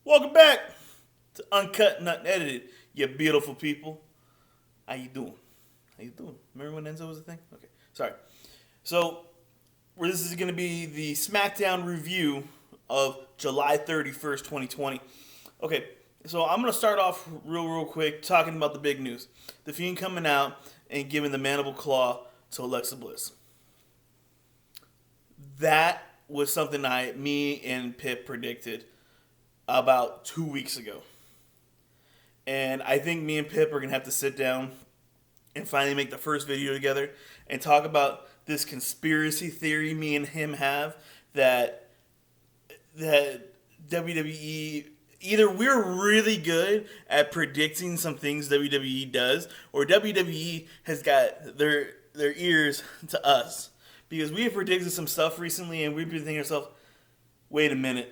Welcome back to Uncut and Unedited, you beautiful people. How you doing? How you doing? Remember when Enzo was a thing? Okay, sorry. So, this is going to be the Smackdown review of July 31st, 2020. Okay, so I'm going to start off real quick talking about the big news. The Fiend coming out and giving the mandible claw to Alexa Bliss. That was something me and Pip predicted about 2 weeks ago. And I think me and Pip are going to have to sit down and finally make the first video together and talk about this conspiracy theory me and him have that WWE, either we're really good at predicting some things WWE does, or WWE has got their ears to us. Because we have predicted some stuff recently and we've been thinking to ourselves, wait a minute.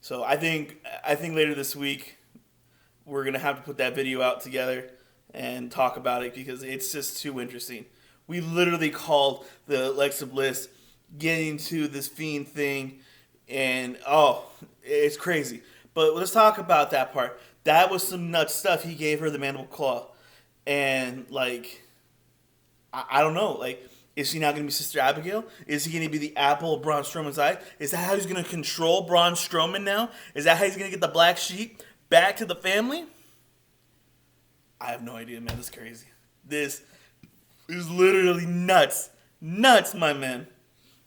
So I think later this week we're gonna have to put that video out together and talk about it because it's just too interesting. We literally called the Alexa Bliss getting to this Fiend thing, and it's crazy. But let's talk about that part. That was some nuts stuff. He gave her the mandible claw, and I don't know, is she now going to be Sister Abigail? Is he going to be the apple of Braun Strowman's eye? Is that how he's going to control Braun Strowman now? Is that how he's going to get the black sheep back to the family? I have no idea, man. This is crazy. This is literally nuts. Nuts, my man.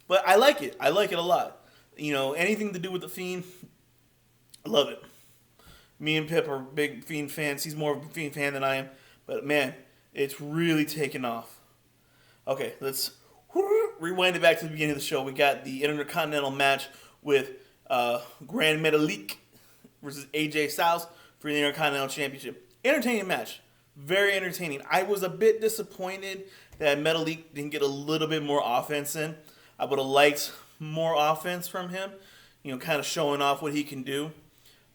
But I like it. I like it a lot. You know, anything to do with the Fiend, I love it. Me and Pip are big Fiend fans. He's more of a Fiend fan than I am. But, man, it's really taken off. Okay, let's rewind it back to the beginning of the show. We got the Intercontinental match with Grand Metalik versus AJ Styles for the Intercontinental Championship. Entertaining match. Very entertaining. I was a bit disappointed that Metalik didn't get a little bit more offense in. I would have liked more offense from him, kind of showing off what he can do.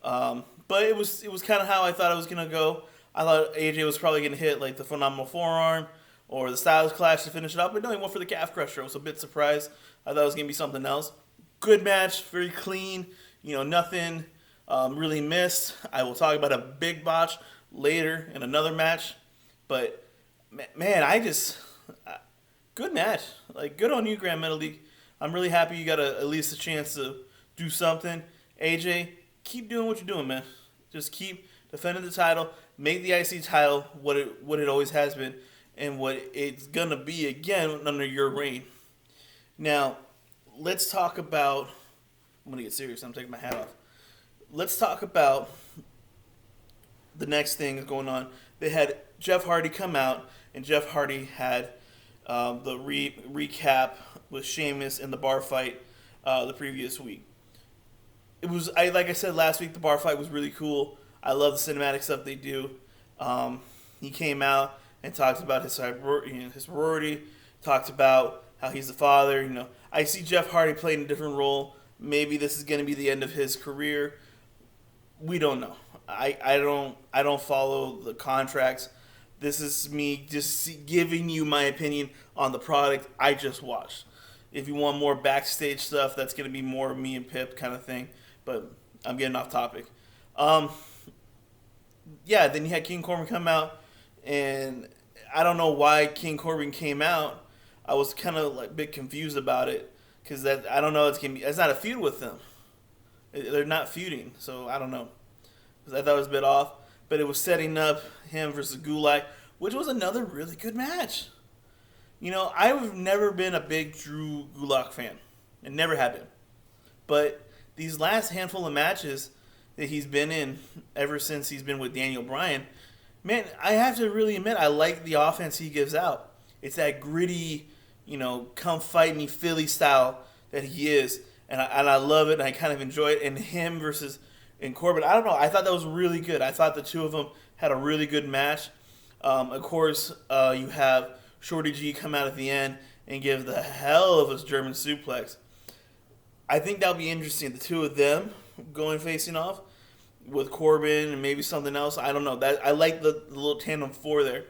But it was kind of how I thought it was going to go. I thought AJ was probably going to hit the phenomenal forearm or the Styles Clash to finish it up. But no, he went for the calf crusher. I was a bit surprised. I thought it was going to be something else. Good match, very clean. Nothing really missed. I will talk about a big botch later in another match. But, man, good match. Good on you, Grand Metalik. I'm really happy you got at least a chance to do something. AJ, keep doing what you're doing, man. Just keep defending the title. Make the IC title what it always has been. And what it's going to be again under your reign. Now, let's talk about... I'm going to get serious. I'm taking my hat off. Let's talk about the next thing that's going on. They had Jeff Hardy come out, and Jeff Hardy had the recap with Sheamus in the bar fight the previous week. It was, like I said last week, the bar fight was really cool. I love the cinematic stuff they do. He came out and talked about his sorority, talked about how he's the father. I see Jeff Hardy playing a different role. Maybe this is going to be the end of his career. We don't know. I don't follow the contracts. This is me just giving you my opinion on the product I just watched. If you want more backstage stuff, that's going to be more me and Pip kind of thing. But I'm getting off topic. Then you had King Corbin come out. And I don't know why King Corbin came out. I was kind of a bit confused about it because I don't know. It's not a feud with them. They're not feuding, so I don't know. I thought it was a bit off, but it was setting up him versus Gulak, which was another really good match. I've never been a big Drew Gulak fan, and never have been. But these last handful of matches that he's been in ever since he's been with Daniel Bryan. Man, I have to really admit, I like the offense he gives out. It's that gritty, come fight me Philly style that he is. And I love it, and I kind of enjoy it. And him versus Corbin, I don't know. I thought that was really good. I thought the two of them had a really good match. Of course, you have Shorty G come out at the end and give the hell of a German suplex. I think that'll be interesting. The two of them facing off with Corbin and maybe something else. I don't know. I like the little tandem four there.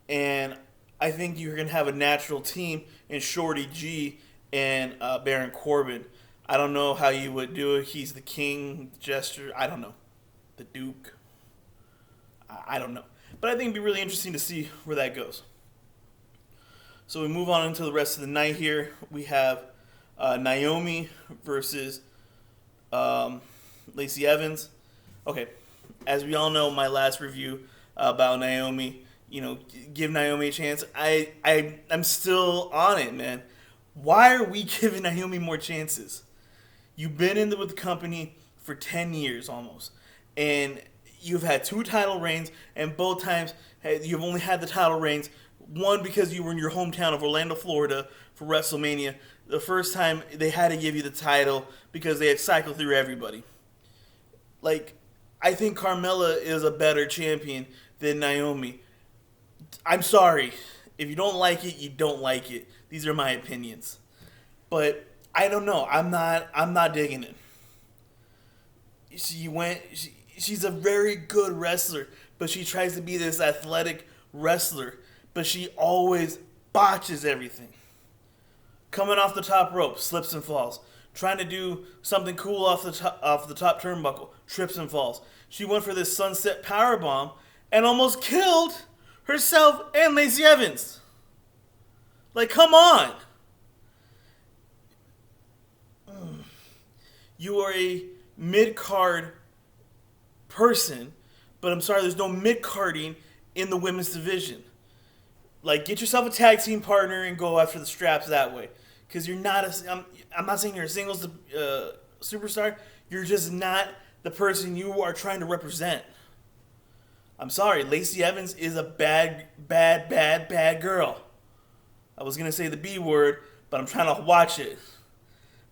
And I think you're going to have a natural team in Shorty G and Baron Corbin. I don't know how you would do it. He's the king, gesture. I don't know. The Duke. I don't know. But I think it'd be really interesting to see where that goes. So we move on into the rest of the night here. We have Naomi versus Lacey Evans. Okay, as we all know, my last review about Naomi, give Naomi a chance. I'm still on it, man. Why are we giving Naomi more chances? You've been with the company for 10 years almost, and you've had 2 title reigns, and both times you've only had the title reigns. One, because you were in your hometown of Orlando, Florida for WrestleMania. The first time they had to give you the title because they had cycled through everybody. I think Carmella is a better champion than Naomi. I'm sorry. If you don't like it, you don't like it. These are my opinions. But I don't know. I'm not digging it. She's a very good wrestler, but she tries to be this athletic wrestler, but she always botches everything. Coming off the top rope, slips and falls. Trying to do something cool off the top turnbuckle, trips and falls. She went for this sunset powerbomb and almost killed herself and Lacey Evans. Come on. You are a mid-card person, but I'm sorry, there's no mid-carding in the women's division. Get yourself a tag team partner and go after the straps that way. Because you're not I'm not saying you're a singles superstar. You're just not the person you are trying to represent. I'm sorry, Lacey Evans is a bad girl. I was going to say the B word, but I'm trying to watch it.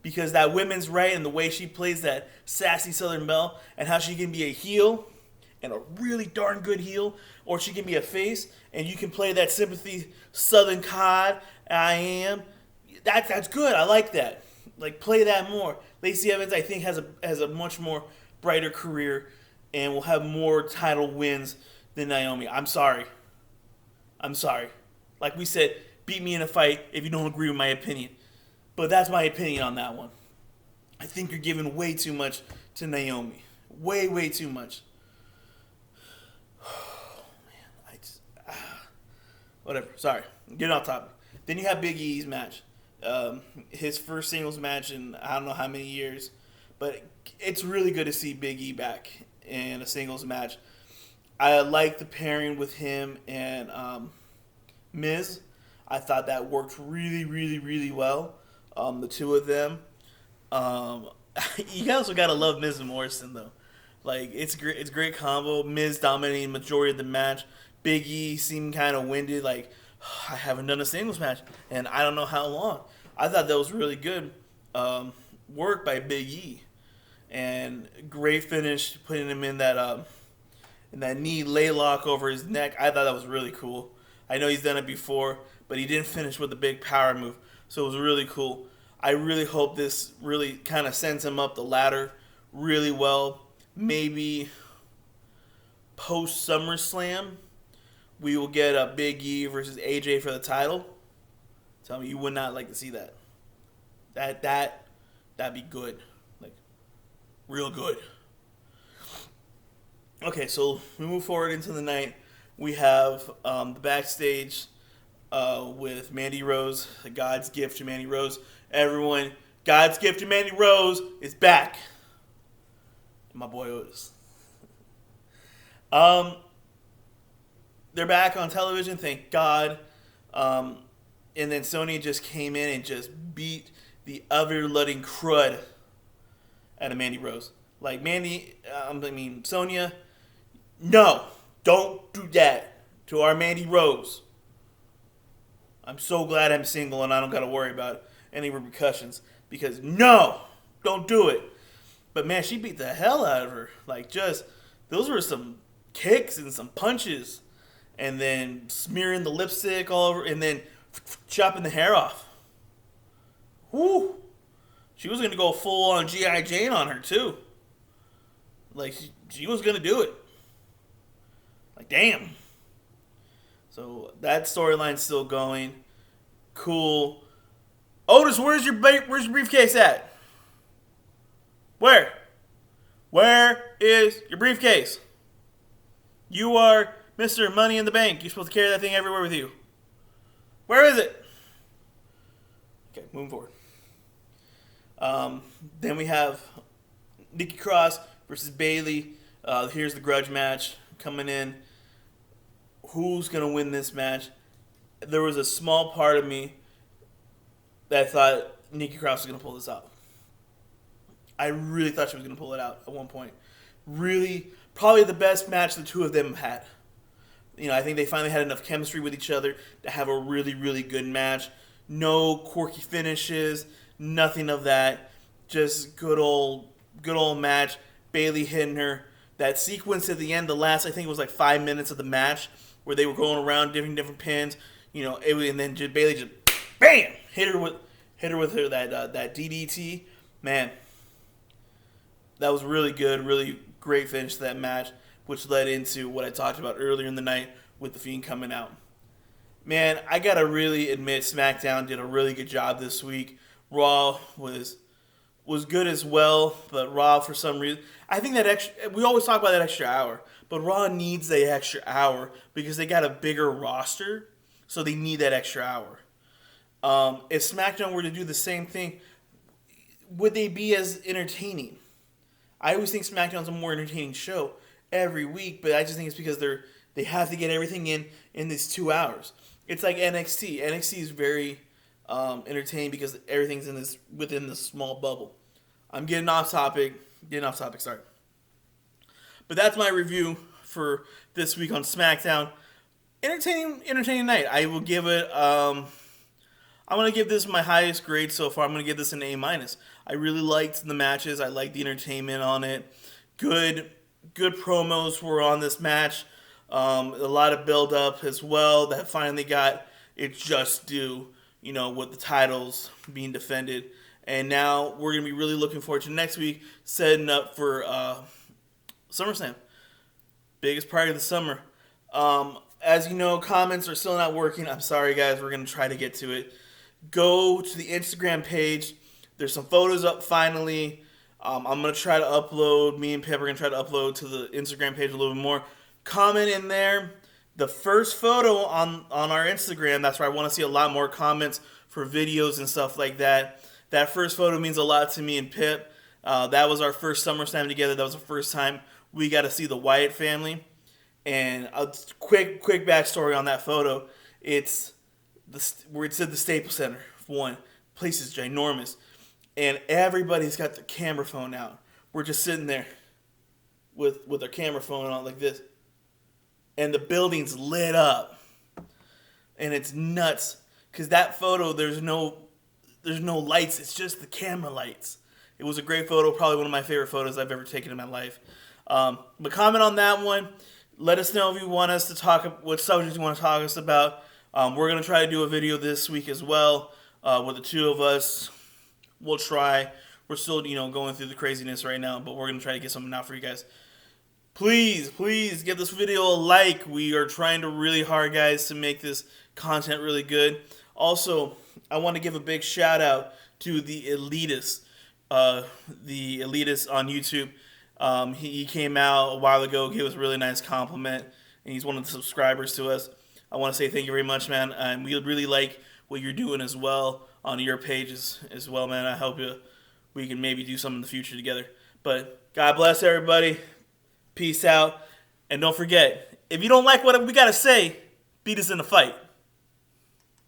Because that women's right and the way she plays that sassy Southern Belle and how she can be a heel and a really darn good heel, or she can be a face and you can play that sympathy Southern cod, I am. That's good. I like that. Play that more. Lacey Evans, I think, has a much more brighter career and will have more title wins than Naomi. I'm sorry. Like we said, beat me in a fight if you don't agree with my opinion. But that's my opinion on that one. I think you're giving way too much to Naomi. Way too much. Oh, man. Whatever. Sorry. Getting off topic. Then you have Big E's match. His first singles match in I don't know how many years. But it's really good to see Big E back in a singles match. I like the pairing with him and Miz. I thought that worked really well. The two of them. You also gotta love Miz and Morrison though. It's great combo. Miz dominating majority of the match. Big E seemed kind of winded. I haven't done a singles match and I don't know how long. I thought that was really good work by Big E, and great finish putting him in that knee laylock over his neck. I thought that was really cool. I know he's done it before, but he didn't finish with a big power move, so it was really cool. I really hope this really kind of sends him up the ladder really well. Maybe post SummerSlam, we will get a Big E versus AJ for the title. Tell me you would not like to see that. That'd be good. Real good. Okay, so we move forward into the night. We have the backstage with Mandy Rose, God's gift to Mandy Rose. Everyone, God's gift to Mandy Rose is back. My boy Otis. They're back on television, thank God. And then Sonya just came in and just beat the ever-loving crud out of Mandy Rose. Sonya, no, don't do that to our Mandy Rose. I'm so glad I'm single and I don't got to worry about any repercussions. Because no, don't do it. But man, she beat the hell out of her. Those were some kicks and some punches. And then smearing the lipstick all over. And then chopping the hair off. Whoo. She was going to go full on G.I. Jane on her too. She was going to do it. Damn. So that storyline's still going. Cool. Otis, where's your briefcase at? Where? Where is your briefcase? You are Mr. Money in the Bank. You're supposed to carry that thing everywhere with you. Where is it? Okay, moving forward. Then we have Nikki Cross versus Bayley. Here's the grudge match coming in. Who's going to win this match? There was a small part of me that thought Nikki Cross was going to pull this out. I really thought she was going to pull it out at one point. Really, probably the best match the two of them had. You know, I think they finally had enough chemistry with each other to have a really, really good match. No quirky finishes, nothing of that. Just good old match. Bayley hitting her. That sequence at the end, the last, I think it was like 5 minutes of the match, where they were going around different pins. You know, and then Bayley just bam hit her with that DDT. Man, that was really good, really great finish to that match, which led into what I talked about earlier in the night with The Fiend coming out. Man, I gotta really admit, SmackDown did a really good job this week. Raw was good as well, but Raw, for some reason, I think that extra, we always talk about that extra hour, but Raw needs that extra hour because they got a bigger roster, so they need that extra hour. If SmackDown were to do the same thing, would they be as entertaining? I always think SmackDown's a more entertaining show every week, but I just think it's because they have to get everything in these 2 hours. It's like NXT. NXT is very entertaining because everything's within this small bubble. I'm getting off topic. Sorry. But that's my review for this week on SmackDown. Entertaining night. I will give it. I'm gonna give this my highest grade so far. I'm gonna give this an A-. I really liked the matches. I liked the entertainment on it. Good promos were on this match. A lot of build up as well that finally got its just due. You know, with the titles being defended. And now we're going to be really looking forward to next week, setting up for SummerSlam. Biggest party of the summer. As you know, comments are still not working. I'm sorry, guys. We're going to try to get to it. Go to the Instagram page. There's some photos up finally. I'm going to try to upload. Me and Pip are going to try to upload to the Instagram page a little bit more. Comment in there. The first photo on our Instagram, that's where I want to see a lot more comments for videos and stuff like that. That first photo means a lot to me and Pip. That was our first SummerSlam together. That was the first time we got to see the Wyatt family. And a quick backstory on that photo. It's where it's at the Staples Center, for one. The place is ginormous. And everybody's got their camera phone out. We're just sitting there with our camera phone on like this. And the building's lit up. And it's nuts. Because that photo, there's no lights. It's just the camera lights. It was a great photo. Probably one of my favorite photos I've ever taken in my life. But comment on that one. Let us know if you want us to talk, what subjects you want to talk to us about. We're going to try to do a video this week as well with the two of us. We'll try. We're still, going through the craziness right now, but we're going to try to get something out for you guys. Please give this video a like. We are trying to really hard, guys, to make this content really good. Also, I want to give a big shout out to the Elitist. The Elitist on YouTube. He came out a while ago, gave us a really nice compliment, and he's one of the subscribers to us. I want to say thank you very much, man. And we really like what you're doing as well on your pages as well, man. I hope we can maybe do something in the future together. But God bless everybody. Peace out. And don't forget, if you don't like what we got to say, beat us in a fight.